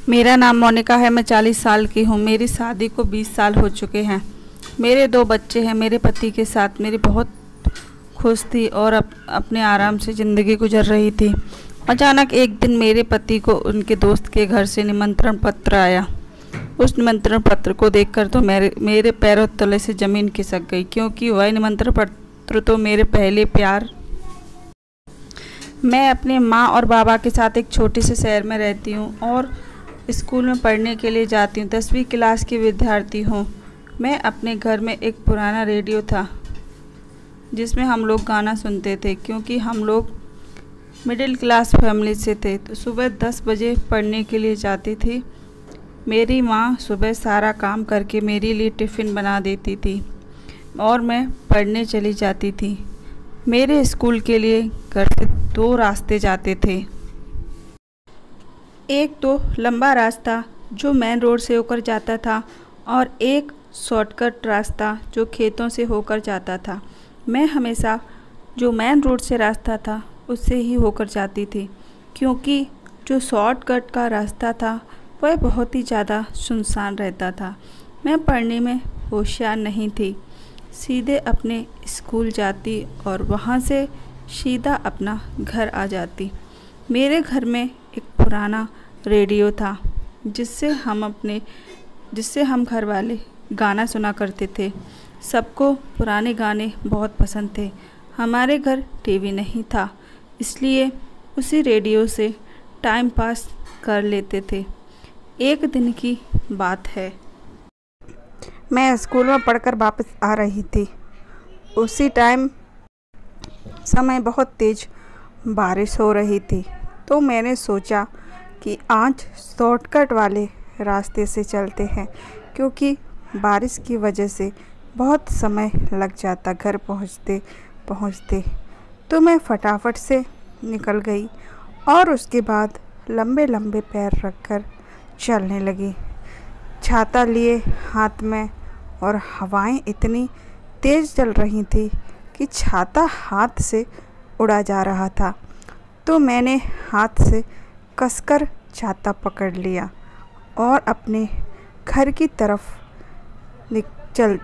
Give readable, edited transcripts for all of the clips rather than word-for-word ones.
मेरा नाम मोनिका है। मैं 40 साल की हूँ। मेरी शादी को 20 साल हो चुके हैं। मेरे 2 बच्चे हैं। मेरे पति के साथ मेरी बहुत खुश थी और अपने आराम से ज़िंदगी गुजर रही थी। अचानक एक दिन मेरे पति को उनके दोस्त के घर से निमंत्रण पत्र आया। उस निमंत्रण पत्र को देखकर तो मेरे पैरों तले से ज़मीन खिसक गई, क्योंकि वह निमंत्रण पत्र तो मेरे पहले प्यार। मैं अपने माँ और बाबा के साथ एक छोटे से शहर में रहती हूँ और स्कूल में पढ़ने के लिए जाती हूँ। 10वीं क्लास की विद्यार्थी हूँ। मैं अपने घर में एक पुराना रेडियो था जिसमें हम लोग गाना सुनते थे, क्योंकि हम लोग मिडिल क्लास फैमिली से थे। तो सुबह 10 बजे पढ़ने के लिए जाती थी। मेरी माँ सुबह सारा काम करके मेरे लिए टिफ़िन बना देती थी और मैं पढ़ने चली जाती थी। मेरे स्कूल के लिए घर से 2 रास्ते जाते थे। एक तो लंबा रास्ता जो मेन रोड से होकर जाता था और एक शॉर्टकट रास्ता जो खेतों से होकर जाता था। मैं हमेशा जो मेन रोड से रास्ता था उससे ही होकर जाती थी, क्योंकि जो शॉर्टकट का रास्ता था वह बहुत ही ज़्यादा सुनसान रहता था। मैं पढ़ने में होशियार नहीं थी। सीधे अपने स्कूल जाती और वहाँ से सीधा अपना घर आ जाती। मेरे घर में एक पुराना रेडियो था जिससे हम घर वाले गाना सुना करते थे। सबको पुराने गाने बहुत पसंद थे। हमारे घर टीवी नहीं था, इसलिए उसी रेडियो से टाइम पास कर लेते थे। एक दिन की बात है, मैं स्कूल में पढ़कर वापस आ रही थी। उसी समय बहुत तेज़ बारिश हो रही थी, तो मैंने सोचा कि आज शॉर्टकट वाले रास्ते से चलते हैं, क्योंकि बारिश की वजह से बहुत समय लग जाता घर पहुँचते। तो मैं फटाफट से निकल गई और उसके बाद लंबे लंबे पैर रखकर चलने लगी, छाता लिए हाथ में। और हवाएं इतनी तेज़ चल रही थी कि छाता हाथ से उड़ा जा रहा था। तो मैंने हाथ से कसकर छाता पकड़ लिया और अपने घर की तरफ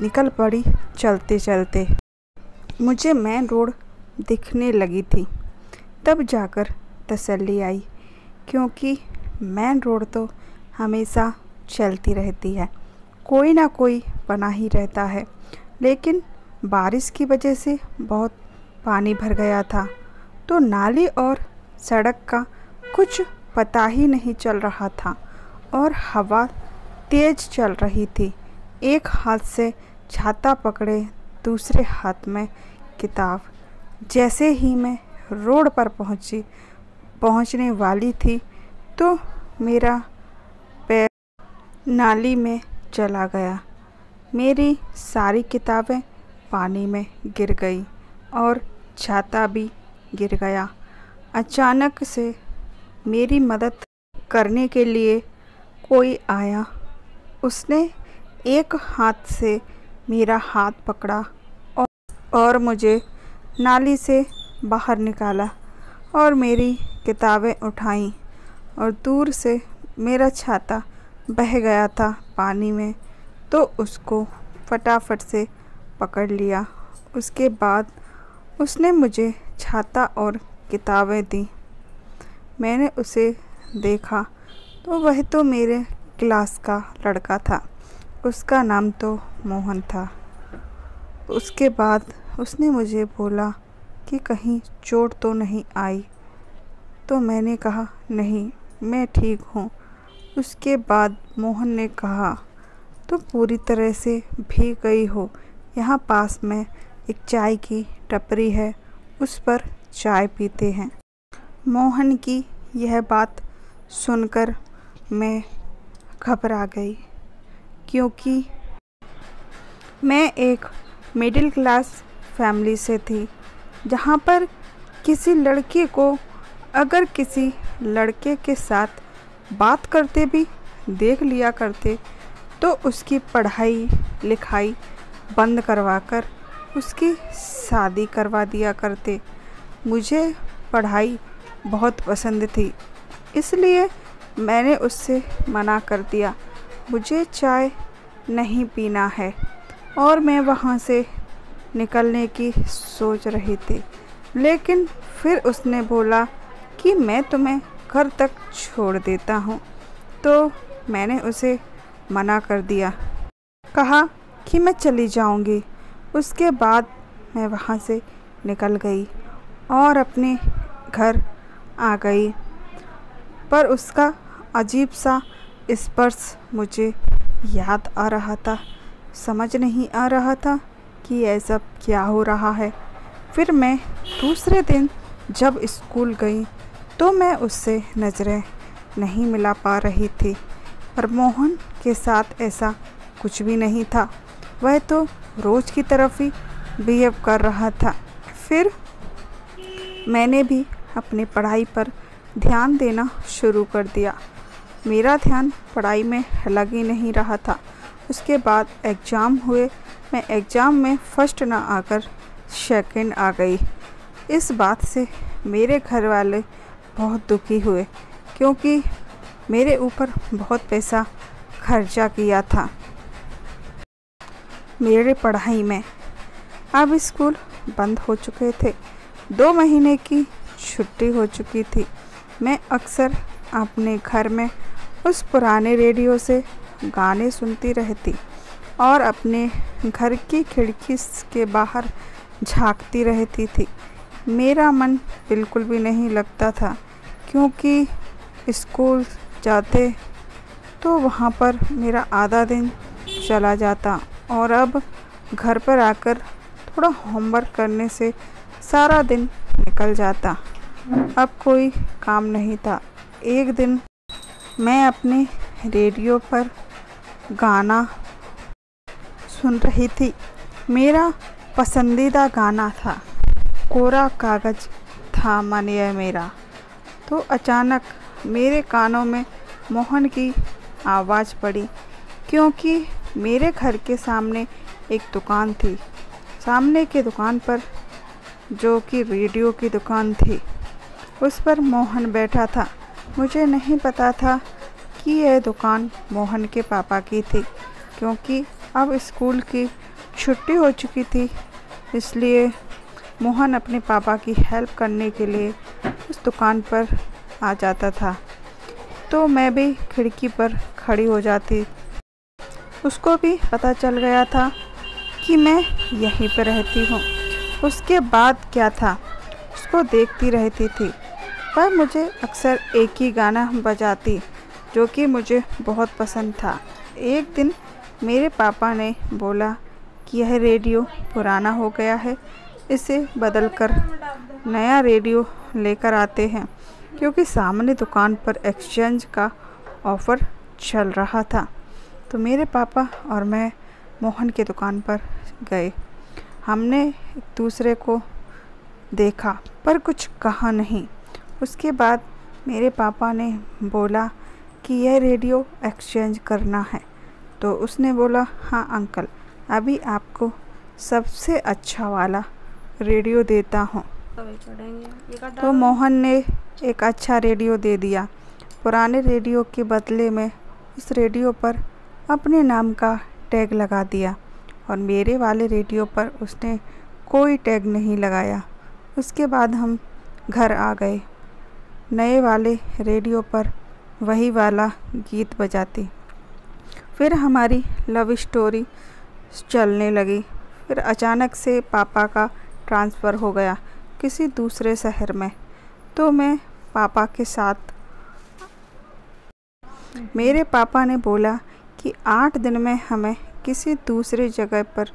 निकल पड़ी चलते चलते। मुझे मेन रोड दिखने लगी थी, तब जाकर तसल्ली आई, क्योंकि मेन रोड तो हमेशा चलती रहती है, कोई ना कोई बना ही रहता है। लेकिन बारिश की वजह से बहुत पानी भर गया था, तो नाली और सड़क का कुछ पता ही नहीं चल रहा था और हवा तेज़ चल रही थी। एक हाथ से छाता पकड़े, दूसरे हाथ में किताब। जैसे ही मैं रोड पर पहुंचने वाली थी तो मेरा पैर नाली में चला गया। मेरी सारी किताबें पानी में गिर गई और छाता भी गिर गया। अचानक से मेरी मदद करने के लिए कोई आया। उसने एक हाथ से मेरा हाथ पकड़ा और मुझे नाली से बाहर निकाला और मेरी किताबें उठाईं। और दूर से मेरा छाता बह गया था पानी में, तो उसको फटाफट से पकड़ लिया। उसके बाद उसने मुझे छाता और किताबें दी। मैंने उसे देखा तो वह तो मेरे क्लास का लड़का था। उसका नाम तो मोहन था। उसके बाद उसने मुझे बोला कि कहीं चोट तो नहीं आई। तो मैंने कहा नहीं, मैं ठीक हूँ। उसके बाद मोहन ने कहा तो पूरी तरह से भीग गई हो, यहाँ पास में एक चाय की टपरी है, उस पर चाय पीते हैं। मोहन की यह बात सुनकर मैं घबरा गई, क्योंकि मैं एक मिडिल क्लास फैमिली से थी, जहाँ पर किसी लड़के को अगर किसी लड़के के साथ बात करते भी देख लिया करते तो उसकी पढ़ाई लिखाई बंद करवाकर उसकी शादी करवा दिया करते। मुझे पढ़ाई बहुत पसंद थी, इसलिए मैंने उससे मना कर दिया, मुझे चाय नहीं पीना है, और मैं वहाँ से निकलने की सोच रही थी। लेकिन फिर उसने बोला कि मैं तुम्हें घर तक छोड़ देता हूँ। तो मैंने उसे मना कर दिया, कहा कि मैं चली जाऊँगी। उसके बाद मैं वहाँ से निकल गई और अपने घर आ गई। पर उसका अजीब सा स्पर्श मुझे याद आ रहा था। समझ नहीं आ रहा था कि यह सब क्या हो रहा है। फिर मैं दूसरे दिन जब स्कूल गई तो मैं उससे नज़रें नहीं मिला पा रही थी। पर मोहन के साथ ऐसा कुछ भी नहीं था, वह तो रोज़ की तरफ ही बिहेव कर रहा था। फिर मैंने भी अपनी पढ़ाई पर ध्यान देना शुरू कर दिया। मेरा ध्यान पढ़ाई में लग ही नहीं रहा था। उसके बाद एग्ज़ाम हुए, मैं एग्ज़ाम में फ़र्स्ट ना आकर सेकंड आ गई। इस बात से मेरे घर वाले बहुत दुखी हुए, क्योंकि मेरे ऊपर बहुत पैसा खर्चा किया था मेरे पढ़ाई में। अब स्कूल बंद हो चुके थे, 2 महीने की छुट्टी हो चुकी थी। मैं अक्सर अपने घर में उस पुराने रेडियो से गाने सुनती रहती और अपने घर की खिड़की के बाहर झांकती रहती थी। मेरा मन बिल्कुल भी नहीं लगता था, क्योंकि स्कूल जाते तो वहाँ पर मेरा आधा दिन चला जाता और अब घर पर आकर थोड़ा होमवर्क करने से सारा दिन निकल जाता। अब कोई काम नहीं था। एक दिन मैं अपने रेडियो पर गाना सुन रही थी। मेरा पसंदीदा गाना था कोरा कागज़ था मन ये मेरा। तो अचानक मेरे कानों में मोहन की आवाज़ पड़ी, क्योंकि मेरे घर के सामने एक दुकान थी। सामने की दुकान पर, जो कि रेडियो की दुकान थी, उस पर मोहन बैठा था। मुझे नहीं पता था कि यह दुकान मोहन के पापा की थी, क्योंकि अब स्कूल की छुट्टी हो चुकी थी। इसलिए मोहन अपने पापा की हेल्प करने के लिए उस दुकान पर आ जाता था। तो मैं भी खिड़की पर खड़ी हो जाती। उसको भी पता चल गया था कि मैं यहीं पर रहती हूँ। उसके बाद क्या था, उसको देखती रहती थी। पर मुझे अक्सर एक ही गाना बजाती, जो कि मुझे बहुत पसंद था। एक दिन मेरे पापा ने बोला कि यह रेडियो पुराना हो गया है, इसे बदलकर नया रेडियो लेकर आते हैं, क्योंकि सामने दुकान पर एक्सचेंज का ऑफ़र चल रहा था। तो मेरे पापा और मैं मोहन की दुकान पर गए। हमने एक दूसरे को देखा पर कुछ कहा नहीं। उसके बाद मेरे पापा ने बोला कि यह रेडियो एक्सचेंज करना है। तो उसने बोला, हाँ अंकल, अभी आपको सबसे अच्छा वाला रेडियो देता हूँ। तो मोहन ने एक अच्छा रेडियो दे दिया। पुराने रेडियो के बदले में उस रेडियो पर अपने नाम का टैग लगा दिया, और मेरे वाले रेडियो पर उसने कोई टैग नहीं लगाया। उसके बाद हम घर आ गए। नए वाले रेडियो पर वही वाला गीत बजाती। फिर हमारी लव स्टोरी चलने लगी। फिर अचानक से पापा का ट्रांसफ़र हो गया किसी दूसरे शहर में। तो मैं पापा के साथ, मेरे पापा ने बोला कि 8 दिन में हमें किसी दूसरी जगह पर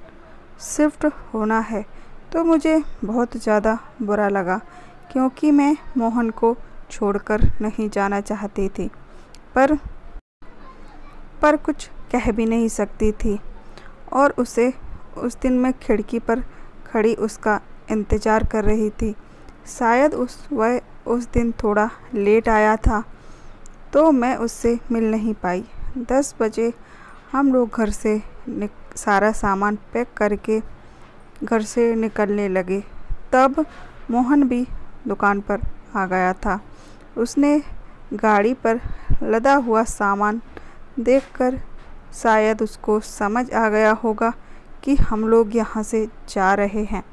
शिफ्ट होना है। तो मुझे बहुत ज़्यादा बुरा लगा, क्योंकि मैं मोहन को छोड़कर नहीं जाना चाहती थी, पर कुछ कह भी नहीं सकती थी। और उसे उस दिन मैं खिड़की पर खड़ी उसका इंतज़ार कर रही थी। शायद वह उस दिन थोड़ा लेट आया था, तो मैं उससे मिल नहीं पाई। 10 बजे हम लोग घर से सारा सामान पैक करके घर से निकलने लगे। तब मोहन भी दुकान पर आ गया था। उसने गाड़ी पर लदा हुआ सामान देखकर शायद उसको समझ आ गया होगा कि हम लोग यहाँ से जा रहे हैं।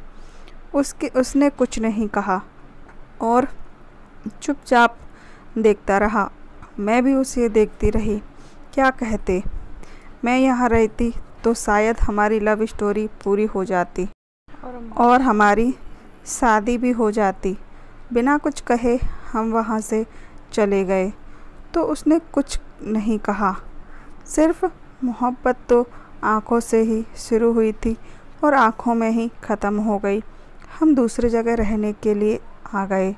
उसने कुछ नहीं कहा और चुपचाप देखता रहा। मैं भी उसे देखती रही। क्या कहते, मैं यहाँ रहती तो शायद हमारी लव स्टोरी पूरी हो जाती और हमारी शादी भी हो जाती। बिना कुछ कहे हम वहाँ से चले गए तो उसने कुछ नहीं कहा। सिर्फ मोहब्बत तो आँखों से ही शुरू हुई थी और आँखों में ही ख़त्म हो गई। हम दूसरी जगह रहने के लिए आ गए।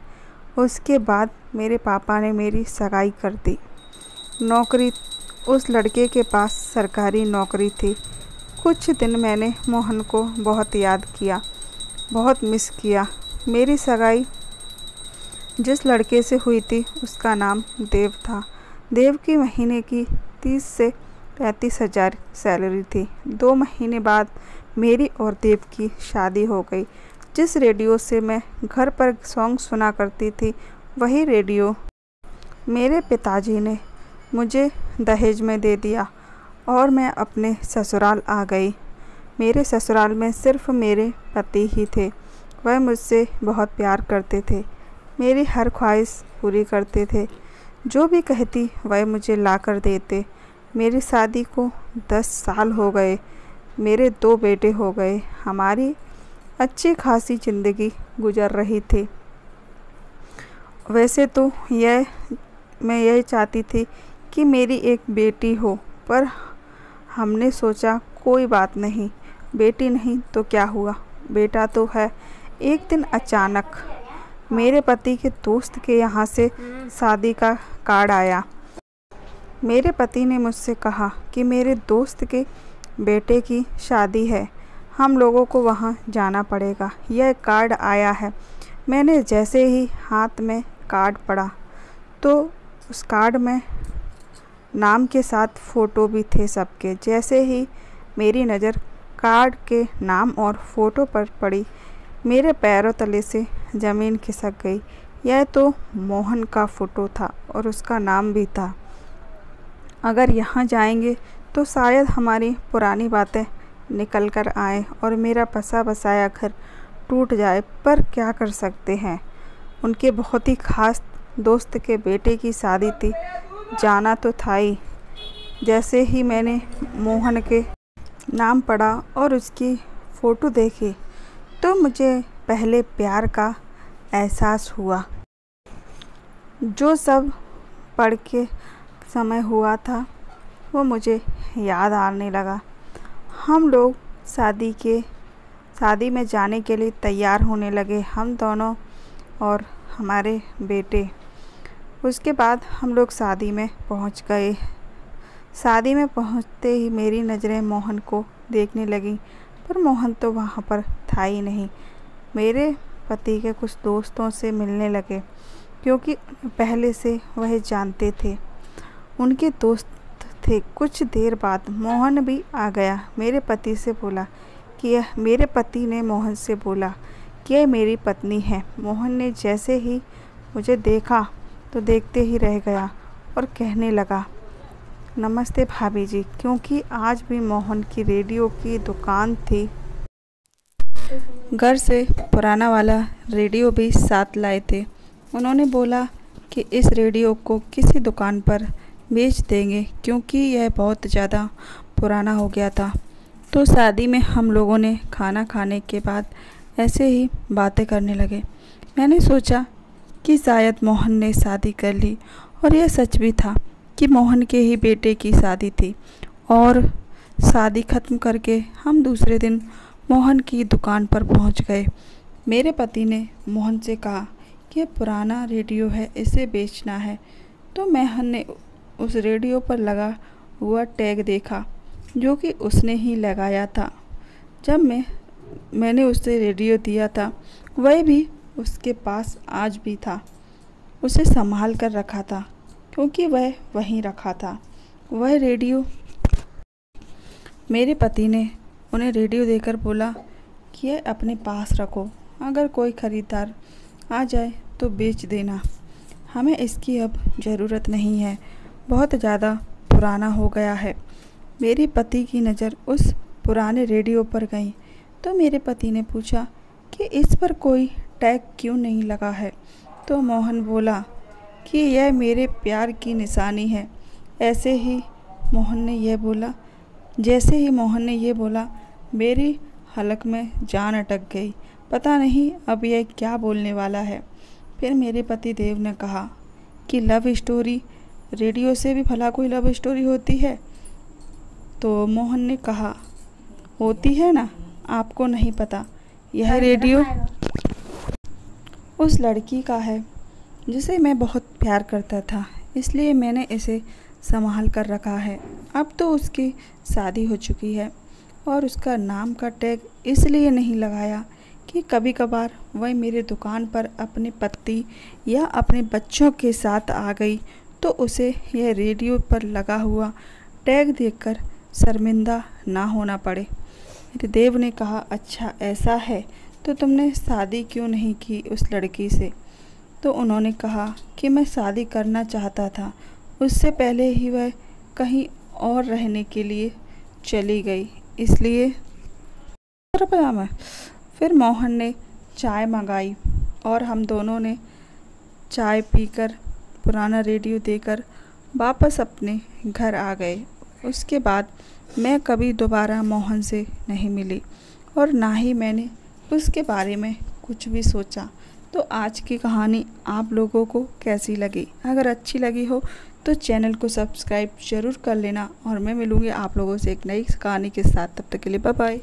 उसके बाद मेरे पापा ने मेरी सगाई कर दी। नौकरी, उस लड़के के पास सरकारी नौकरी थी। कुछ दिन मैंने मोहन को बहुत याद किया, बहुत मिस किया। मेरी सगाई जिस लड़के से हुई थी उसका नाम देव था। देव की महीने की 30 से 35 हज़ार सैलरी थी। 2 महीने बाद मेरी और देव की शादी हो गई। जिस रेडियो से मैं घर पर सॉन्ग सुना करती थी वही रेडियो मेरे पिताजी ने मुझे दहेज में दे दिया और मैं अपने ससुराल आ गई। मेरे ससुराल में सिर्फ मेरे पति ही थे। वह मुझसे बहुत प्यार करते थे, मेरी हर ख्वाहिश पूरी करते थे। जो भी कहती वह मुझे ला कर देते। मेरी शादी को 10 साल हो गए। मेरे 2 बेटे हो गए। हमारी अच्छी खासी ज़िंदगी गुजर रही थी। वैसे तो मैं यह चाहती थी कि मेरी एक बेटी हो, पर हमने सोचा कोई बात नहीं, बेटी नहीं तो क्या हुआ, बेटा तो है। एक दिन अचानक मेरे पति के दोस्त के यहाँ से शादी का कार्ड आया। मेरे पति ने मुझसे कहा कि मेरे दोस्त के बेटे की शादी है, हम लोगों को वहाँ जाना पड़ेगा। यह कार्ड आया है। मैंने जैसे ही हाथ में कार्ड पड़ा तो उस कार्ड में नाम के साथ फ़ोटो भी थे सबके। जैसे ही मेरी नज़र कार्ड के नाम और फ़ोटो पर पड़ी, मेरे पैरों तले से ज़मीन खिसक गई। यह तो मोहन का फ़ोटो था और उसका नाम भी था। अगर यहाँ जाएंगे तो शायद हमारी पुरानी बातें निकल कर आए और मेरा बसा बसाया घर टूट जाए, पर क्या कर सकते हैं। उनके बहुत ही ख़ास दोस्त के बेटे की शादी थी, जाना तो था ही। जैसे ही मैंने मोहन के नाम पढ़ा और उसकी फ़ोटो देखी तो मुझे पहले प्यार का एहसास हुआ। जो सब पढ़ के समय हुआ था वो मुझे याद आने लगा। हम लोग शादी में जाने के लिए तैयार होने लगे, हम दोनों और हमारे बेटे। उसके बाद हम लोग शादी में पहुंच गए। शादी में पहुंचते ही मेरी नज़रें मोहन को देखने लगीं, पर मोहन तो वहाँ पर था ही नहीं। मेरे पति के कुछ दोस्तों से मिलने लगे क्योंकि पहले से वह जानते थे, उनके दोस्त थे। कुछ देर बाद मोहन भी आ गया। मेरे पति ने मोहन से बोला कि यह मेरी पत्नी है। मोहन ने जैसे ही मुझे देखा तो देखते ही रह गया और कहने लगा, नमस्ते भाभी जी, क्योंकि आज भी मोहन की रेडियो की दुकान थी। घर से पुराना वाला रेडियो भी साथ लाए थे। उन्होंने बोला कि इस रेडियो को किसी दुकान पर बेच देंगे क्योंकि यह बहुत ज़्यादा पुराना हो गया था। तो शादी में हम लोगों ने खाना खाने के बाद ऐसे ही बातें करने लगे। मैंने सोचा कि शायद मोहन ने शादी कर ली, और यह सच भी था कि मोहन के ही बेटे की शादी थी। और शादी ख़त्म करके हम दूसरे दिन मोहन की दुकान पर पहुंच गए। मेरे पति ने मोहन से कहा कि यह पुराना रेडियो है, इसे बेचना है। तो मोहन ने उस रेडियो पर लगा हुआ टैग देखा जो कि उसने ही लगाया था। जब मैंने उसे रेडियो दिया था, वह भी उसके पास आज भी था। उसे संभाल कर रखा था क्योंकि वह वहीं रखा था। वह रेडियो, मेरे पति ने उन्हें रेडियो देकर बोला कि यह अपने पास रखो, अगर कोई ख़रीदार आ जाए तो बेच देना। हमें इसकी अब ज़रूरत नहीं है, बहुत ज़्यादा पुराना हो गया है। मेरे पति की नज़र उस पुराने रेडियो पर गई तो मेरे पति ने पूछा कि इस पर कोई टैग क्यों नहीं लगा है। तो मोहन बोला कि यह मेरे प्यार की निशानी है। जैसे ही मोहन ने यह बोला मेरी हलक में जान अटक गई। पता नहीं अब यह क्या बोलने वाला है। फिर मेरे पति देव ने कहा कि लव स्टोरी, रेडियो से भी भला कोई लव स्टोरी होती है? तो मोहन ने कहा होती है ना, आपको नहीं पता। यह रेडियो उस लड़की का है जिसे मैं बहुत प्यार करता था, इसलिए मैंने इसे संभाल कर रखा है। अब तो उसकी शादी हो चुकी है और उसका नाम का टैग इसलिए नहीं लगाया कि कभी कभार वह मेरे दुकान पर अपने पति या अपने बच्चों के साथ आ गई तो उसे यह रेडियो पर लगा हुआ टैग देखकर शर्मिंदा ना होना पड़े। मेरे देव ने कहा अच्छा ऐसा है तो तुमने शादी क्यों नहीं की उस लड़की से? तो उन्होंने कहा कि मैं शादी करना चाहता था, उससे पहले ही वह कहीं और रहने के लिए चली गई, इसलिए। फिर मोहन ने चाय मंगाई और हम दोनों ने चाय पीकर पुराना रेडियो देकर वापस अपने घर आ गए। उसके बाद मैं कभी दोबारा मोहन से नहीं मिली और ना ही मैंने उसके बारे में कुछ भी सोचा। तो आज की कहानी आप लोगों को कैसी लगी? अगर अच्छी लगी हो तो चैनल को सब्सक्राइब ज़रूर कर लेना और मैं मिलूँगी आप लोगों से एक नई कहानी के साथ। तब तक के लिए बाय बाय।